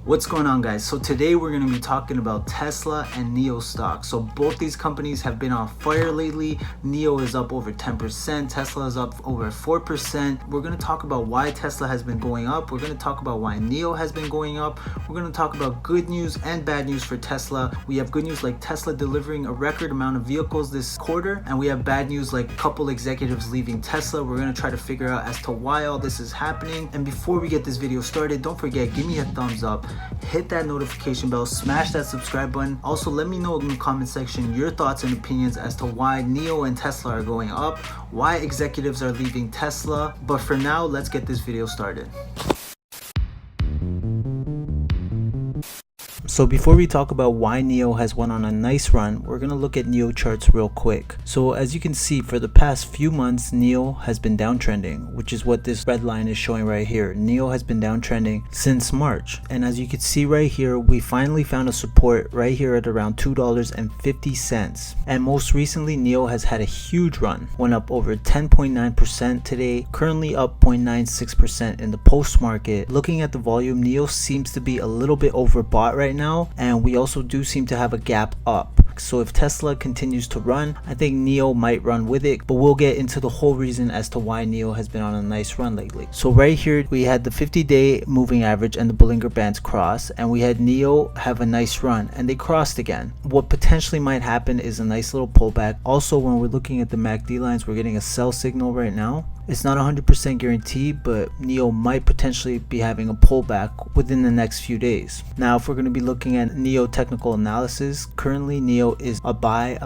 What's going on, guys? So today we're going to be talking about Tesla and Nio stock. So both these companies have been on fire lately. Nio is up over 10%, Tesla is up over 4%. We're going to talk about why Tesla has been going up. We're going to talk about why Nio has been going up. We're going to talk about good news and bad news for Tesla. We have good news like Tesla delivering a record amount of vehicles this quarter, and we have bad news like a couple executives leaving Tesla. We're going to try to figure out as to why all this is happening. And before we get this video started, don't forget, give me a thumbs up, hit that notification bell, smash that subscribe button. Also, let me know in the comment section your thoughts and opinions as to why Nio and Tesla are going up, why executives are leaving Tesla. But for now, let's get this video started. So before we talk about why Nio has went on a nice run, we're going to look at Nio charts real quick. So as you can see, for the past few months, Nio has been downtrending, which is what this red line is showing right here. Nio has been downtrending since March. And as you can see right here, we finally found a support right here at around $2.50. And most recently, Nio has had a huge run, went up over 10.9% today, currently up 0.96% in the post market. Looking at the volume, Nio seems to be a little bit overbought right now, and we also do seem to have a gap up. So if Tesla continues to run, I think Nio might run with it, but we'll get into the whole reason as to why Nio has been on a nice run lately. So right here we had the 50-day moving average and the Bollinger Bands cross, and we had Nio have a nice run and they crossed again. What potentially might happen is a nice little pullback. Also, when we're looking at the MACD lines, we're getting a sell signal right now. It's not 100% guaranteed, but Nio might potentially be having a pullback within the next few days. Now, if we're going to be looking at Nio technical analysis, currently Nio is a buy,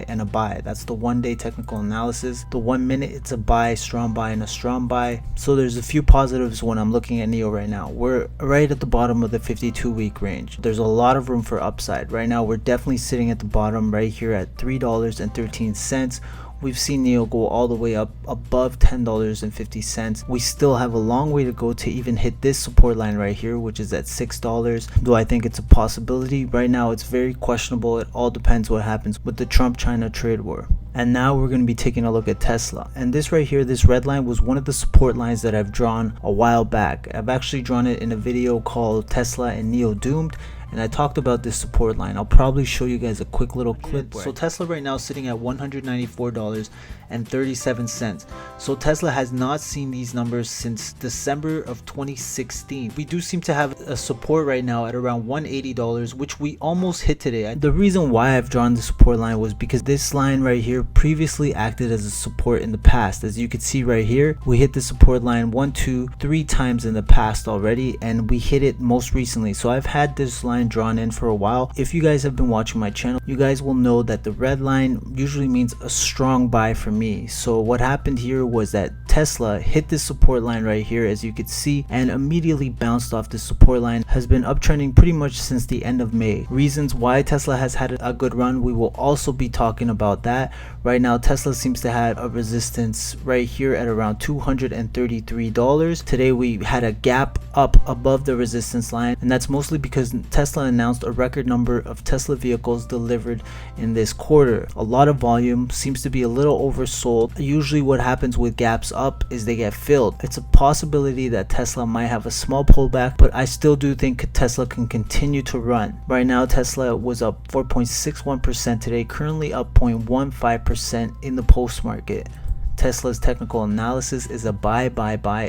and a buy. That's the 1-day technical analysis. The 1 minute, it's a buy, strong buy, and a strong buy. So there's a few positives when I'm looking at Nio right now. We're right at the bottom of the 52-week range. There's a lot of room for upside. Right now, we're definitely sitting at the bottom right here at $3.13. We've seen Nio go all the way up above $10.50. We still have a long way to go to even hit this support line right here, which is at $6. Though I think it's a possibility. Right now, it's very questionable. It all depends what happens with the Trump-China trade war. And now we're going to be taking a look at Tesla. And this right here, this red line, was one of the support lines that I've drawn a while back. I've actually drawn it in a video called Tesla and Nio Doomed, and I talked about this support line. I'll probably show you guys a quick little clip. So Tesla right now is sitting at $194.37. So Tesla has not seen these numbers since December of 2016. We do seem to have a support right now at around $180, which we almost hit today. The reason why I've drawn the support line was because this line right here previously acted as a support in the past. As you can see right here, we hit the support line 1, 2, 3 times in the past already, and we hit it most recently. So I've had this line drawn in for a while. If you guys have been watching my channel, you guys will know that the red line usually means a strong buy for me. So what happened here was that Tesla hit this support line right here, as you could see, and immediately bounced off the support line. Has been uptrending pretty much since the end of May. Reasons why Tesla has had a good run, we will also be talking about that. Right now, Tesla seems to have a resistance right here at around $233. Today we had a gap up above the resistance line, and that's mostly because Tesla announced a record number of Tesla vehicles delivered in this quarter. A lot of volume, seems to be a little oversold. Usually what happens with gaps up is they get filled. It's a possibility that Tesla might have a small pullback, but I still do think Tesla can continue to run. Right now, Tesla was up 4.61% today, currently up 0.15% in the post market. Tesla's technical analysis is a buy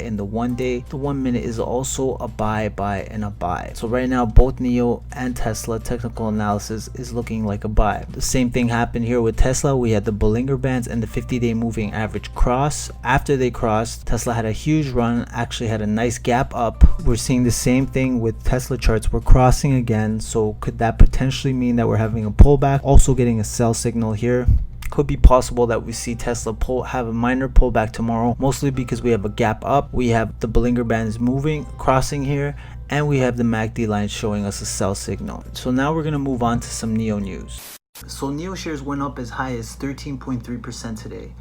in the 1 day. The 1 minute is also a buy, and a buy. So right now, both Nio and Tesla technical analysis is looking like a buy. The same thing happened here with Tesla. We had the Bollinger Bands and the 50-day moving average cross. After they crossed, Tesla had a huge run, actually had a nice gap up. We're seeing the same thing with Tesla charts. We're crossing again. So could that potentially mean that we're having a pullback? Also getting a sell signal here. Could be possible that we see Tesla have a minor pullback tomorrow, mostly because we have a gap up, we have the Bollinger Bands moving, crossing here, and we have the MACD line showing us a sell signal. So now we're going to move on to some Nio news. So Nio shares went up as high as 13.3% today.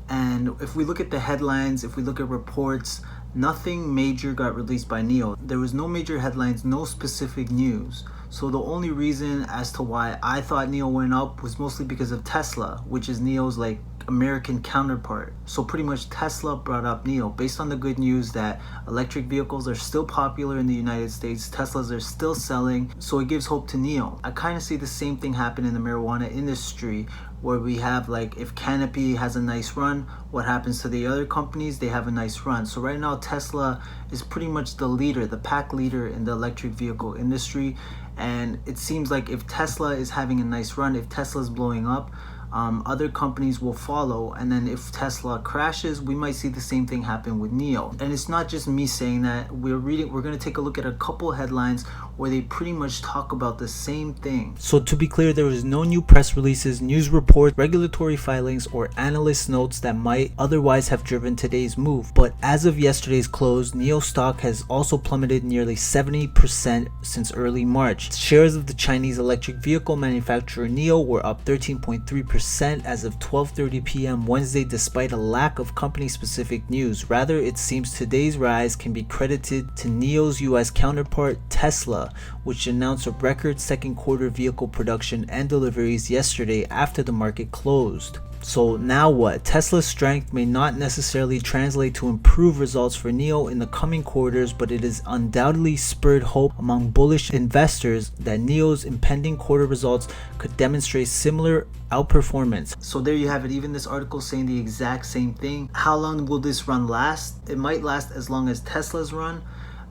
And if we look at the headlines, if we look at reports, nothing major got released by Nio. There was no major headlines, no specific news. So the only reason as to why I thought Nio went up was mostly because of Tesla, which is Nio's like American counterpart. So pretty much Tesla brought up Nio based on the good news that electric vehicles are still popular in the United States. Teslas are still selling, so it gives hope to Nio. I kind of see the same thing happen in the marijuana industry, where we have like if Canopy has a nice run, what happens to the other companies? They have a nice run. So right now Tesla is pretty much the leader, the pack leader in the electric vehicle industry, and it seems like if Tesla is having a nice run, if Tesla's blowing up, other companies will follow, and then if Tesla crashes, we might see the same thing happen with Nio. And it's not just me saying that. We're going to take a look at a couple headlines where they pretty much talk about the same thing. So to be clear, there is no new press releases, news reports, regulatory filings, or analyst notes that might otherwise have driven today's move. But as of yesterday's close, Nio stock has also plummeted nearly 70% since early March. Shares of the Chinese electric vehicle manufacturer Nio were up 13.3% as of 12:30 p.m. Wednesday, despite a lack of company-specific news. Rather, it seems today's rise can be credited to Nio's US counterpart Tesla, which announced a record second quarter vehicle production and deliveries yesterday after the market closed. So now what? Tesla's strength may not necessarily translate to improved results for Nio in the coming quarters, but it has undoubtedly spurred hope among bullish investors that Nio's impending quarter results could demonstrate similar outperformance. So there you have it. Even this article saying the exact same thing. How long will this run last? It might last as long as Tesla's run,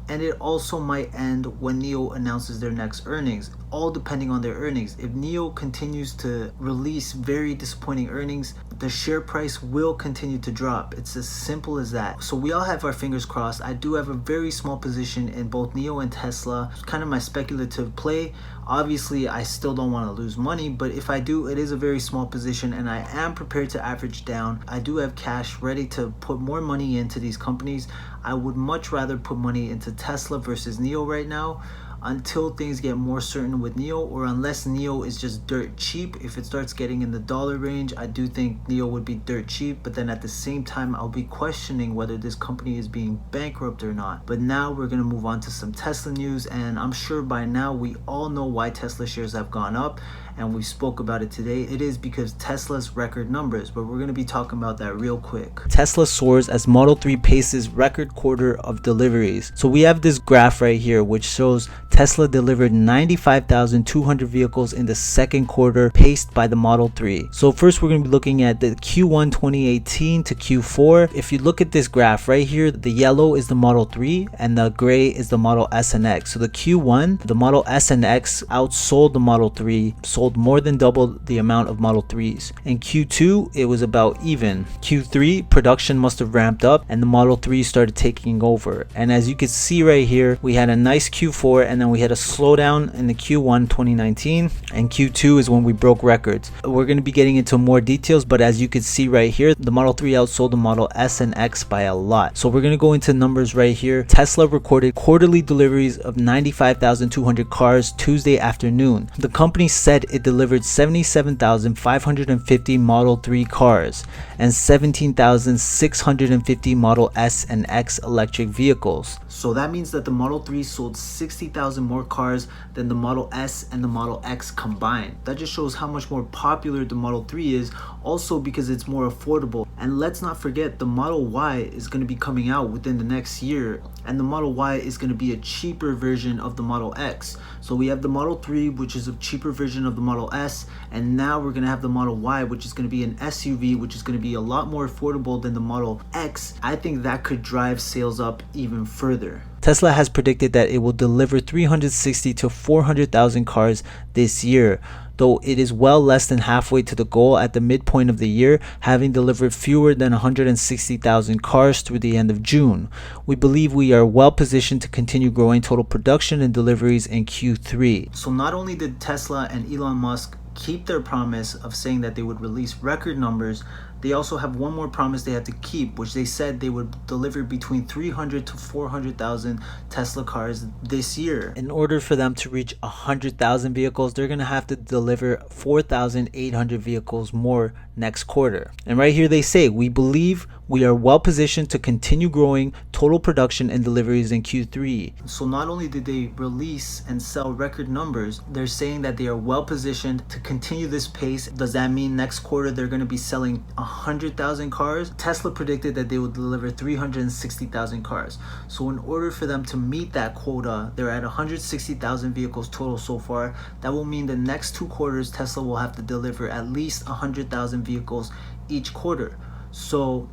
and it also might end when Nio announces their next earnings, all depending on their earnings. If Nio continues to release very disappointing earnings, the share price will continue to drop. It's as simple as that. So we all have our fingers crossed. I do have a very small position in both Nio and Tesla. It's kind of my speculative play. Obviously, I still don't want to lose money, but if I do, it is a very small position, and I am prepared to average down. I do have cash ready to put more money into these companies. I would much rather put money into Tesla versus Nio right now, until things get more certain with Nio, or unless Nio is just dirt cheap. If it starts getting in the dollar range, I do think Nio would be dirt cheap, but then at the same time I'll be questioning whether this company is being bankrupt or not. But now we're going to move on to some Tesla news, and I'm sure by now we all know why Tesla shares have gone up, and we spoke about it today. It is because Tesla's record numbers, but we're going to be talking about that real quick. Tesla soars as Model 3 paces record quarter of deliveries. So we have this graph right here which shows Tesla delivered 95,200 vehicles in the second quarter, paced by the Model 3. So first we're going to be looking at the Q1 2018 to Q4. If you look at this graph right here, the yellow is the Model 3 and the gray is the Model S and X. So the Q1, the Model S and X outsold the Model 3, sold more than double the amount of Model 3s. In Q2, it was about even. Q3, production must have ramped up and the Model 3 started taking over. And as you can see right here, we had a nice Q4, and then we had a slowdown in the Q1 2019, and Q2 is when we broke records. We're going to be getting into more details, but as you can see right here, the Model 3 outsold the Model S and X by a lot. So we're going to go into numbers right here. Tesla recorded quarterly deliveries of 95,200 cars Tuesday afternoon. The company said it delivered 77,550 Model 3 cars and 17,650 Model S and X electric vehicles. So that means that the Model 3 sold 60,000 more cars than the Model S and the Model X combined. That just shows how much more popular the Model 3 is, also because it's more affordable. And let's not forget, the Model Y is going to be coming out within the next year, and the Model Y is going to be a cheaper version of the Model X. So we have the Model 3, which is a cheaper version of the Model S, and now we're going to have the Model Y, which is going to be an SUV, which is going to be a lot more affordable than the Model X. I think that could drive sales up even further. Tesla has predicted that it will deliver 360 to 400,000 cars this year, though it is well less than halfway to the goal at the midpoint of the year, having delivered fewer than 160,000 cars through the end of June. We believe we are well positioned to continue growing total production and deliveries in Q3. So not only did Tesla and Elon Musk keep their promise of saying that they would release record numbers, they also have one more promise they have to keep, which they said they would deliver between 300 to 400,000 Tesla cars this year. In order for them to reach 100,000 vehicles, they're going to have to deliver 4,800 vehicles more next quarter. And right here they say, we believe we are well positioned to continue growing total production and deliveries in Q3. So not only did they release and sell record numbers, they're saying that they are well positioned to continue this pace. Does that mean next quarter they're going to be selling 100,000 cars? Tesla predicted that they would deliver 360,000 cars. So in order for them to meet that quota, they're at 160,000 vehicles total so far. That will mean the next 2 quarters Tesla will have to deliver at least 100,000 vehicles each quarter. So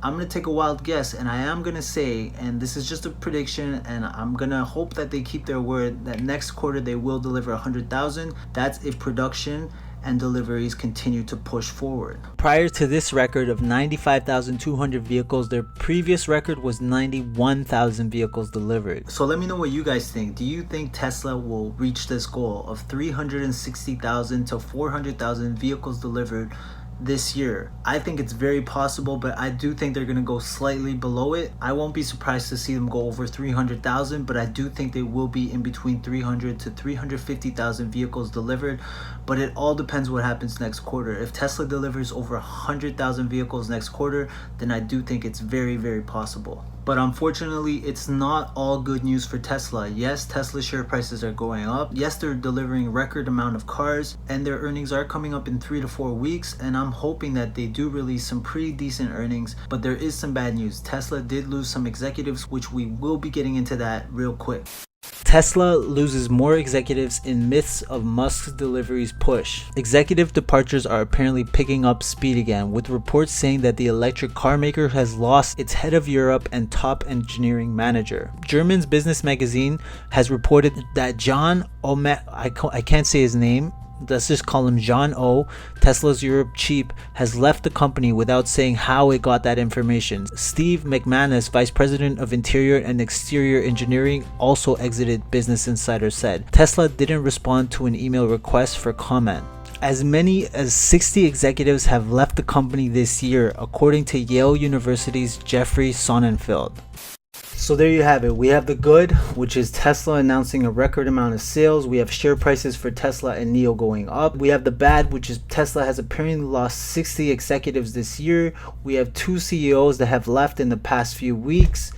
I'm going to take a wild guess, and I am going to say, and this is just a prediction, and I'm going to hope that they keep their word, that next quarter they will deliver 100,000. That's if production and deliveries continue to push forward. Prior to this record of 95,200 vehicles, their previous record was 91,000 vehicles delivered. So let me know what you guys think. Do you think Tesla will reach this goal of 360,000 to 400,000 vehicles delivered this year? I think it's very possible, but I do think they're going to go slightly below it. I won't be surprised to see them go over 300,000, but I do think they will be in between 300 to 350,000 vehicles delivered. But it all depends what happens next quarter. If Tesla delivers over 100,000 vehicles next quarter, then I do think it's very, very possible. But unfortunately, it's not all good news for Tesla. Yes, Tesla share prices are going up. Yes, they're delivering record amount of cars, and their earnings are coming up in 3 to 4 weeks. And I'm hoping that they do release some pretty decent earnings. But there is some bad news. Tesla did lose some executives, which we will be getting into that real quick. Tesla loses more executives in midst of Musk's deliveries push. Executive departures are apparently picking up speed again, with reports saying that the electric car maker has lost its head of Europe and top engineering manager. German's business magazine has reported that John I can't say his name, let's just call him John O, Tesla's Europe chief, has left the company without saying how it got that information. Steve McManus, vice president of interior and exterior engineering, also exited, Business Insider said. Tesla didn't respond to an email request for comment. As many as 60 executives have left the company this year, according to Yale University's Jeffrey Sonnenfeld. So there you have it. We have the good, which is Tesla announcing a record amount of sales. We have share prices for Tesla and Nio going up. We have the bad, which is Tesla has apparently lost 60 executives this year. We have 2 CEOs that have left in the past few weeks.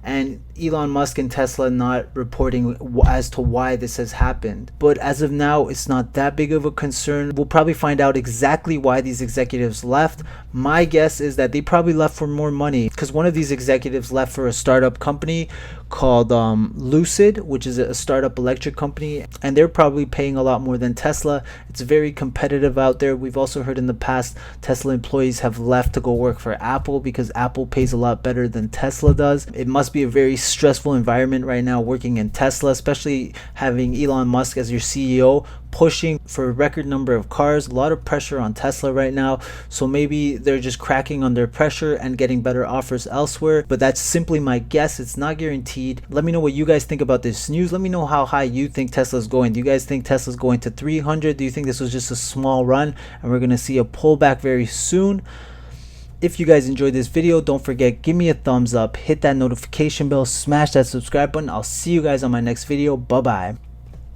And Elon Musk and Tesla not reporting as to why this has happened. But as of now, it's not that big of a concern. We'll probably find out exactly why these executives left. My guess is that they probably left for more money, because one of these executives left for a startup company called Lucid, which is a startup electric company, and they're probably paying a lot more than Tesla. It's very competitive out there. We've also heard in the past Tesla employees have left to go work for Apple because Apple pays a lot better than Tesla does. It must be a very stressful environment right now working in Tesla, especially having Elon Musk as your CEO, pushing for a record number of cars. A lot of pressure on Tesla right now, so maybe they're just cracking under pressure and getting better offers elsewhere, but that's simply my guess. It's not guaranteed. Let me know what you guys think about this news. Let me know how high you think Tesla's going. Do you guys think Tesla's going to 300? Do you think this was just a small run and we're going to see a pullback very soon? If you guys enjoyed this video, don't forget, give me a thumbs up, hit that notification bell, smash that subscribe button. I'll see you guys on my next video. Bye bye.